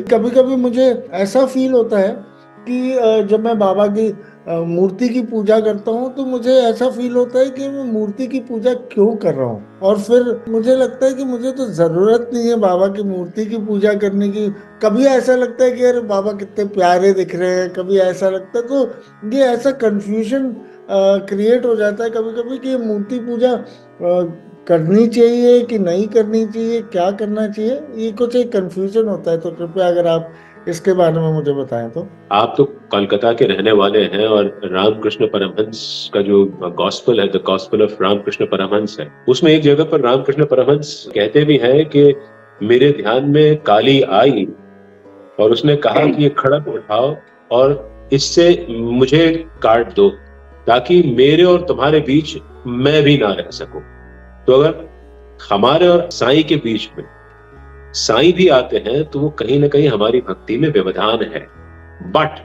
कभी कभी मुझे ऐसा फील होता है कि जब मैं बाबा की मूर्ति की पूजा करता हूँ तो मुझे ऐसा फील होता है कि मैं मूर्ति की पूजा क्यों कर रहा हूँ, और फिर मुझे लगता है कि मुझे तो जरूरत नहीं है बाबा की मूर्ति की पूजा करने की। कभी ऐसा लगता है कि अरे बाबा कितने प्यारे दिख रहे हैं, कभी ऐसा लगता है, तो ये ऐसा कंफ्यूजन क्रिएट हो जाता है कभी कभी कि ये मूर्ति पूजा करनी चाहिए कि नहीं करनी चाहिए, क्या करना चाहिए, ये कुछ एक कंफ्यूजन होता है। तो कृपया अगर आप इसके बारे में मुझे बताएं तो। आप तो कोलकाता के रहने वाले हैं और रामकृष्ण परमहंस का जो गॉस्पल है, the gospel of Ramakrishna Paramahamsa है, उसमें एक जगह पर रामकृष्ण परमहंस कहते भी हैं कि मेरे ध्यान में काली आई और उसने कहा कि ये खड़ग उठाओ और इससे मुझे काट दो ताकि मेरे और तुम्हारे बीच मैं भी ना रह सकूं। तो अगर हमारे और साईं के बीच में साईं भी आते हैं तो वो कहीं ना कहीं हमारी भक्ति में व्यवधान है। But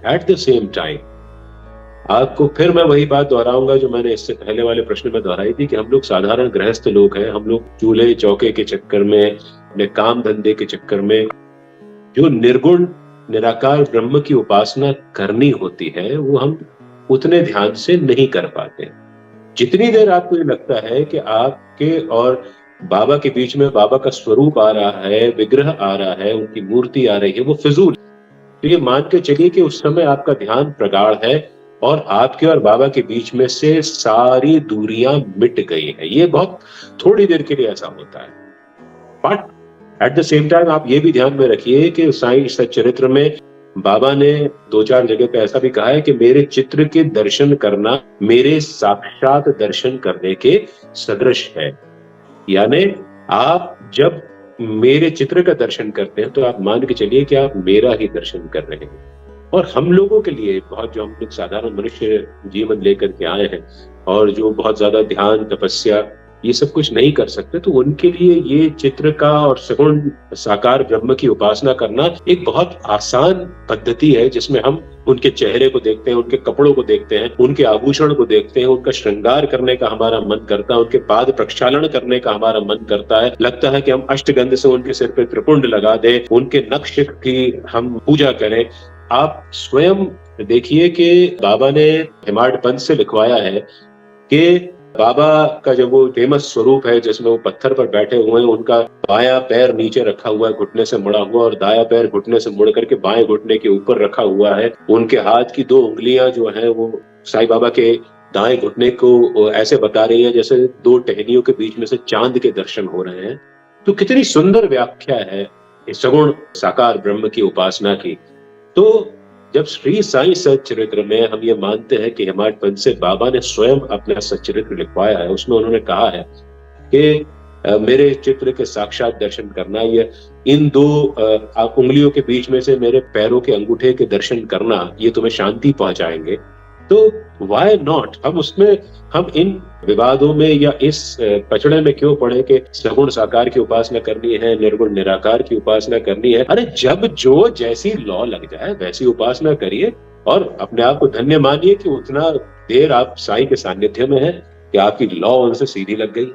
at the same time आपको फिर मैं वही बात दोहराऊंगा जो मैंने इससे पहले वाले प्रश्न में दोहराई थी कि हम लोग साधारण गृहस्थ लोग हैं। हम लोग चूल्हे चौके के चक्कर में, अपने काम धंधे के चक्कर में जो निर्गुण निराकार ब्रह्म की उपासना करनी होती है वो हम उतने ध्यान से नहीं कर पाते। जितनी देर आपको ये लगता है कि आपके और बाबा के बीच में बाबा का स्वरूप आ रहा है, विग्रह आ रहा है, उनकी मूर्ति आ रही है, वो फिजूल। तो ये मान के चलिए कि उस समय आपका ध्यान प्रगाढ़ है और आपके और बाबा के बीच में से सारी दूरियां मिट गई है। ये बहुत थोड़ी देर के लिए ऐसा होता है। But at the same time आप ये भी ध्यान में रखिए कि साईं सच्चरित्र में बाबा ने दो चार जगह पे ऐसा भी कहा है कि मेरे चित्र के दर्शन करना मेरे साक्षात दर्शन करने के सदृश है। यानी आप जब मेरे चित्र का दर्शन करते हैं तो आप मान के चलिए कि आप मेरा ही दर्शन कर रहे हैं। और हम लोगों के लिए बहुत, जो हम लोग साधारण मनुष्य जीवन लेकर के आए हैं और जो बहुत ज्यादा ध्यान तपस्या ये सब कुछ नहीं कर सकते, तो उनके लिए ये चित्र का और सगुण साकार ब्रह्म की उपासना करना एक बहुत आसान पद्धति है, जिसमें हम उनके चेहरे को देखते हैं, उनके कपड़ों को देखते हैं, उनके आभूषण को देखते हैं, उनका श्रृंगार करने का हमारा मन करता है, उनके पाद प्रक्षालन करने का हमारा मन करता है। लगता है कि हम अष्टगंध से उनके सिर पे त्रिपुंड लगा दें, उनके नक्श की हम पूजा करें। आप स्वयं देखिए कि बाबा ने हेमाड पंथ से लिखवाया है कि बाबा का जब वो फेमस स्वरूप है जिसमें वो पत्थर पर बैठे हुए हैं, उनका बायां पैर नीचे रखा हुआ है घुटने से मुड़ा हुआ और दायां पैर घुटने से मुड़ करके बाएं घुटने के ऊपर रखा हुआ है। उनके हाथ की दो उंगलियां जो है वो साईं बाबा के दाएं घुटने को ऐसे बता रही है जैसे दो टहनियों के बीच में से चांद के दर्शन हो रहे हैं। तो कितनी सुंदर व्याख्या है इस सगुण साकार ब्रह्म की उपासना की। तो जब श्री साईं सच्चरित्र में हम ये मानते हैं कि हेमाड पंथ से बाबा ने स्वयं अपना सच्चरित्र लिखवाया है, उसमें उन्होंने कहा है कि मेरे चित्र के साक्षात दर्शन करना, ये इन दो उंगलियों के बीच में से मेरे पैरों के अंगूठे के दर्शन करना, ये तुम्हें शांति पहुंचाएंगे। तो व्हाई नॉट, हम इन विवादों में या इस पचड़े में क्यों पड़े कि सगुण साकार की उपासना करनी है, निर्गुण निराकार की उपासना करनी है। अरे जब जो जैसी लॉ लग जाए वैसी उपासना करिए और अपने आप को धन्य मानिए कि उतना देर आप साईं के सानिध्य में है कि आपकी लॉ उनसे सीधी लग गई।